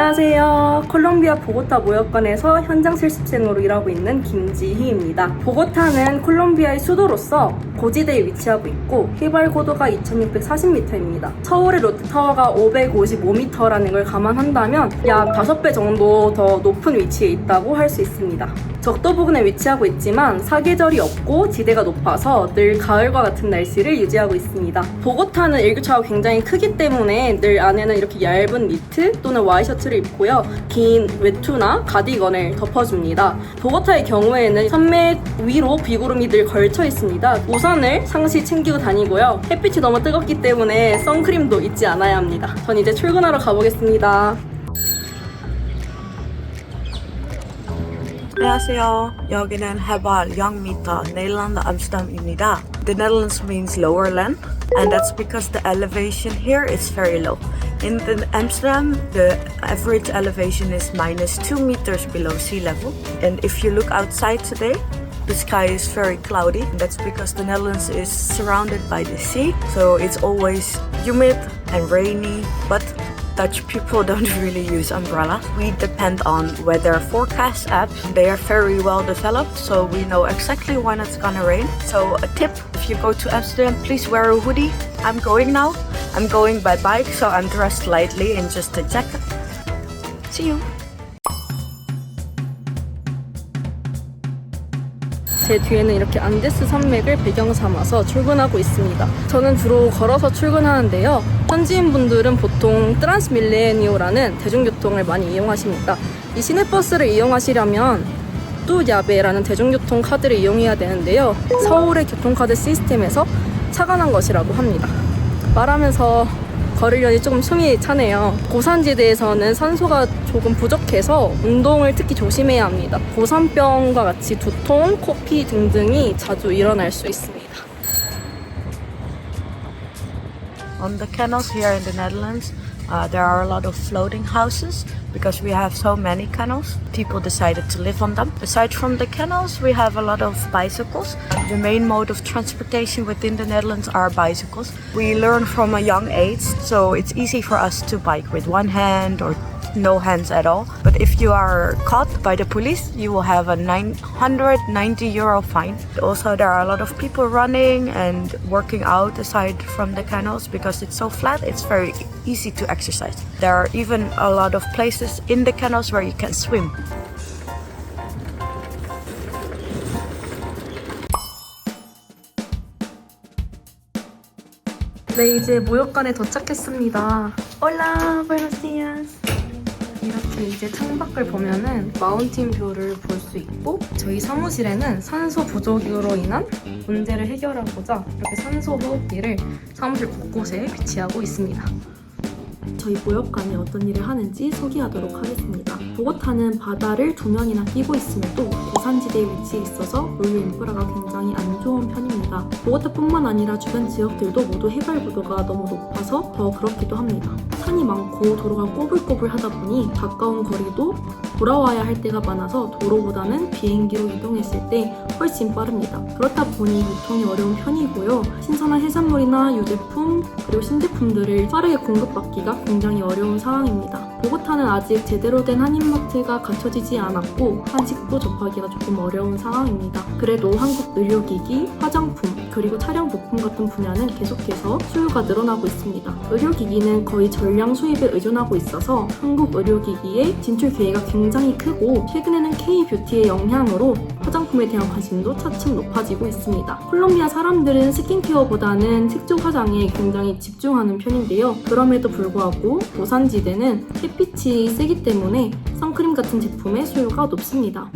안녕하세요. 콜롬비아 보고타 무역관에서 현장 실습생으로 일하고 있는 김지희입니다. 보고타는 콜롬비아의 수도로서 고지대에 위치하고 있고 해발 고도가 2640m입니다. 서울의 롯데타워가 555m라는 걸 감안한다면 약 5배 정도 더 높은 위치에 있다고 할 수 있습니다. 적도 부근에 위치하고 있지만 사계절이 없고 지대가 높아서 늘 가을과 같은 날씨를 유지하고 있습니다. 보고타는 일교차가 굉장히 크기 때문에 늘 안에는 이렇게 얇은 니트 또는 와이셔츠를 입고요. 긴 외투나 가디건을 덮어줍니다. 보고타의 경우에는 산맥 위로 비구름이 늘 걸쳐 있습니다. 우산을 상시 챙기고 다니고요. 햇빛이 너무 뜨겁기 때문에 선크림도 잊지 않아야 합니다. 전 이제 출근하러 가보겠습니다. 안녕하세요. 여기는 해발 0m, 네덜란드 암스테르담입니다. The Netherlands means lower land, and that's because the elevation here is very low. In the Amsterdam, the average elevation is minus 2 meters below sea level. And if you look outside today, the sky is very cloudy. That's because the Netherlands is surrounded by the sea, so it's always humid and rainy, but Dutch people don't really use umbrellas. We depend on weather forecast apps. They are very well developed, so we know exactly when it's gonna rain. So a tip, if you go to Amsterdam, please wear a hoodie. I'm going now. I'm going by bike, so I'm dressed lightly in just a jacket. See you. 제 뒤에는 이렇게 안데스 산맥을 배경 삼아서 출근하고 있습니다. 저는 주로 걸어서 출근하는데요. 현지인분들은 보통 트란스밀레니오라는 대중교통을 많이 이용하십니다. 이 시내버스를 이용하시려면 뚜야베라는 대중교통 카드를 이용해야 되는데요. 서울의 교통카드 시스템에서 착안한 것이라고 합니다. 말하면서 걸으려니 조금 숨이 차네요. 고산지대에서는 산소가 조금 부족해서 운동을 특히 조심해야 합니다. 고산병과 같이 두통, 코피 등등이 자주 일어날 수 있습니다. On the canals here in the Netherlands, there are a lot of floating houses because we have so many canals. People decided to live on them. Aside from the canals, we have a lot of bicycles. The main mode of transportation within the Netherlands are bicycles. We learn from a young age, so it's easy for us to bike with one hand or no hands at all. But if you are caught by the police, you will have a 990 euro fine. Also, there are a lot of people running and working out aside from the canals because it's so flat, it's very easy to exercise. There are even a lot of places in the canals where you can swim. 네, 이제 무역관에 도착했습니다. Hola, buenos días. 이렇게 이제 창밖을 보면은 마운틴 뷰를 볼 수 있고 저희 사무실에는 산소 부족으로 인한 문제를 해결하고자 이렇게 산소 호흡기를 사무실 곳곳에 비치하고 있습니다. 저희 무역관이 어떤 일을 하는지 소개하도록 하겠습니다. 보고타는 바다를 두 면이나 끼고 있음에도 고산지대에 위치해 있어서 물류 인프라가 굉장히 안 좋은 편입니다. 보고타뿐만 아니라 주변 지역들도 모두 해발 고도가 너무 높아서 더 그렇기도 합니다. 산이 많고 도로가 꼬불꼬불하다 보니 가까운 거리도 돌아와야 할 때가 많아서 도로보다는 비행기로 이동했을 때 훨씬 빠릅니다. 그렇다 보니 유통이 어려운 편이고요. 신선한 해산물이나 유제품 그리고 신제품들을 빠르게 공급받기가 굉장히 어려운 상황입니다. 보고타는 아직 제대로 된 한인마트가 갖춰지지 않았고 한식도 접하기가 조금 어려운 상황입니다. 그래도 한국 의료기기, 화장품, 그리고 차량 부품 같은 분야는 계속해서 수요가 늘어나고 있습니다. 의료기기는 거의 전량 수입에 의존하고 있어서 한국 의료기기의 진출 기회가 굉장히 크고 최근에는 K-뷰티의 영향으로 화장품에 대한 관심도 차츰 높아지고 있습니다. 콜롬비아 사람들은 스킨케어보다는 색조 화장에 굉장히 집중하는 편인데요. 그럼에도 불구하고 고산지대는 햇빛이 세기 때문에 선크림 같은 제품의 수요가 높습니다.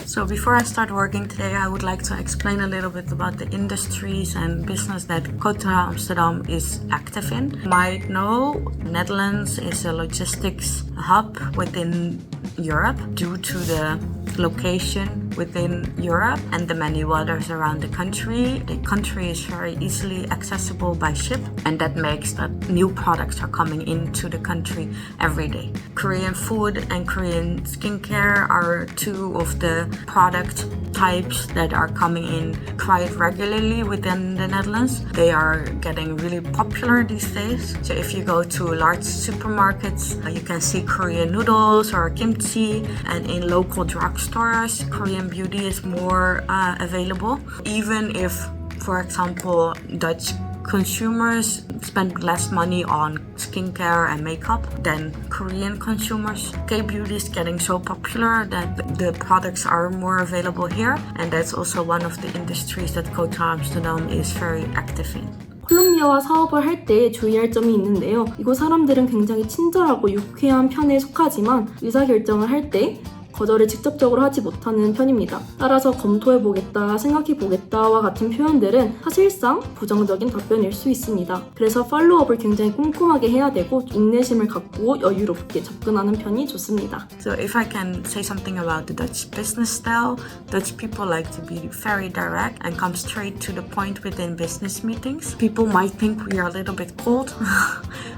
So before I start working today, I would like to explain a little bit about the industries and business that Kota Amsterdam is active in. You might know Netherlands is a logistics hub within Europe due to the location within Europe and the many waters around the country. The country is very easily accessible by ship, and that makes that new products are coming into the country every day. Korean food and Korean skincare are two of the product types that are coming in quite regularly within the Netherlands. They are getting really popular these days. So if you go to large supermarkets, you can see Korean noodles or kimchi, and in local drugstores, Korean beauty is more available. Even if, for example, Dutch consumers spend less money on skincare and makeup than Korean consumers. K-beauty is getting so popular that the products are more available here, and that's also one of the industries that Kota Amsterdam is very active in. 콜롬비아와 사업을 할 때 주의할 점이 있는데요. 이곳 사람들은 굉장히 친절하고 유쾌한 편에 속하지만 의사결정을 할 때 거절을 직접적으로 하지 못하는 편입니다. 따라서 검토해보겠다, 생각해보겠다와 같은 표현들은 사실상 부정적인 답변일 수 있습니다. 그래서 팔로우업을 굉장히 꼼꼼하게 해야 되고 인내심을 갖고 여유롭게 접근하는 편이 좋습니다. So if I can say something about the Dutch business style, Dutch people like to be very direct and come straight to the point within business meetings. People might think we are a little bit cold.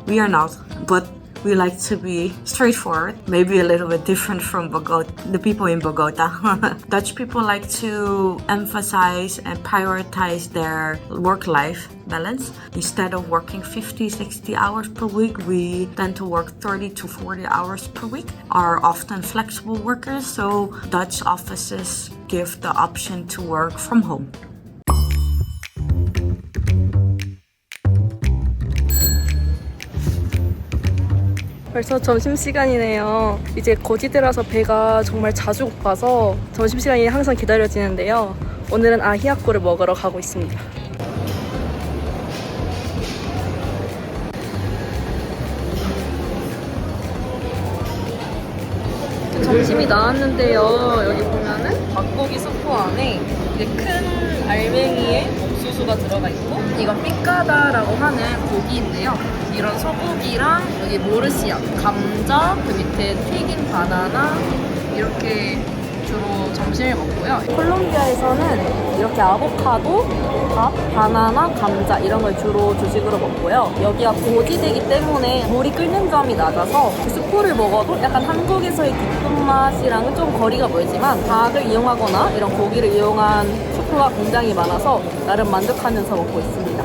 We are not, but we like to be straightforward, maybe a little bit different from Bogota, the people in Bogota. Dutch people like to emphasize and prioritize their work-life balance. Instead of working 50, 60 hours per week, we tend to work 30 to 40 hours per week. Are often flexible workers, so Dutch offices give the option to work from home. 벌써 점심시간이네요. 이제 거지대라서 배가 정말 자주 고파서 점심시간이 항상 기다려지는데요. 오늘은 아히야코를 먹으러 가고 있습니다. 점심이 나왔는데요. 여기 보면은 막고기 수프 안에 이제 큰 알맹이에 옥수수가 들어가 있고, 이건 삐까다라고 하는 고기인데요. 이런 소고기랑 여기 모르시아, 감자, 그 밑에 튀긴 바나나, 이렇게 주로 점심을 먹고요. 콜롬비아에서는 이렇게 아보카도, 밥, 바나나, 감자 이런 걸 주로 주식으로 먹고요. 여기가 고지대이기 때문에 물이 끓는 점이 낮아서 수프를 먹어도 약간 한국에서의 깊은 맛이랑은 좀 거리가 멀지만 닭을 이용하거나 이런 고기를 이용한 수프가 굉장히 많아서 나름 만족하면서 먹고 있습니다.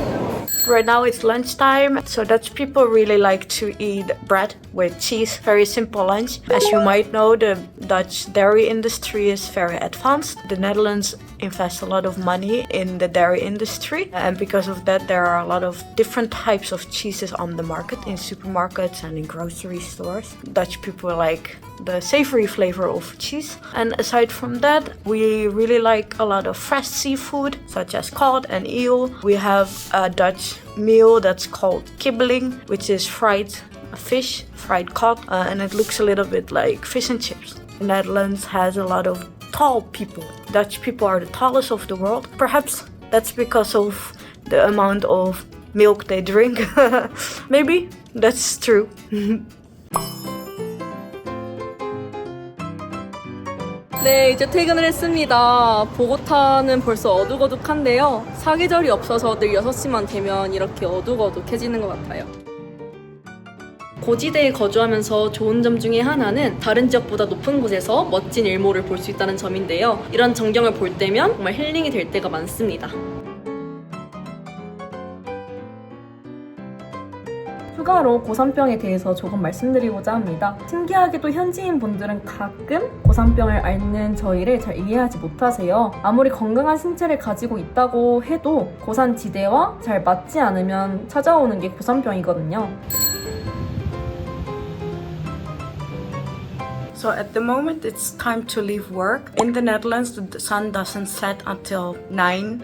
Right now it's lunchtime, so Dutch people really like to eat bread with cheese. Very simple lunch. As you might know, the Dutch dairy industry is very advanced. The Netherlands invests a lot of money in the dairy industry, and because of that there are a lot of different types of cheeses on the market in supermarkets and in grocery stores. Dutch people like the savory flavor of cheese, and aside from that we really like a lot of fresh seafood such as cod and eel. We have a Dutch meal that's called kibbeling, which is fried fish, fried cod, and it looks a little bit like fish and chips. The Netherlands has a lot of tall people. Dutch people are the tallest of the world. Perhaps that's because of the amount of milk they drink. Maybe that's true. 네, 이제 퇴근을 했습니다. 보고타는 벌써 어둑어둑한데요. 사계절이 없어서 늘 6시만 되면 이렇게 어둑어둑해지는 것 같아요. 고지대에 거주하면서 좋은 점 중에 하나는 다른 지역보다 높은 곳에서 멋진 일몰을 볼 수 있다는 점인데요. 이런 전경을 볼 때면 정말 힐링이 될 때가 많습니다. 추가로 고산병에 대해서 조금 말씀드리고자 합니다. 신기하게도 현지인 분들은 가끔 고산병을 앓는 저희를 잘 이해하지 못하세요. 아무리 건강한 신체를 가지고 있다고 해도 고산지대와 잘 맞지 않으면 찾아오는 게 고산병이거든요. So at the moment it's time to leave work. In the Netherlands the sun doesn't set until 9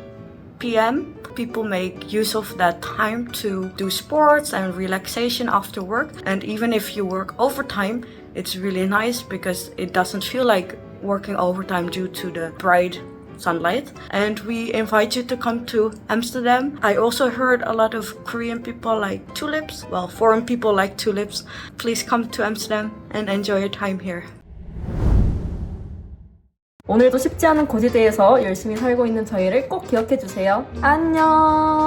p.m. People make use of that time to do sports and relaxation after work. And even if you work overtime, it's really nice because it doesn't feel like working overtime due to the bright sunlight. And we invite you to come to Amsterdam. I also heard a lot of Korean people like tulips. Well, foreign people like tulips. Please come to Amsterdam and enjoy your time here. 오늘도 쉽지 않은 고지대에서 열심히 살고 있는 저희를 꼭 기억해주세요. 안녕!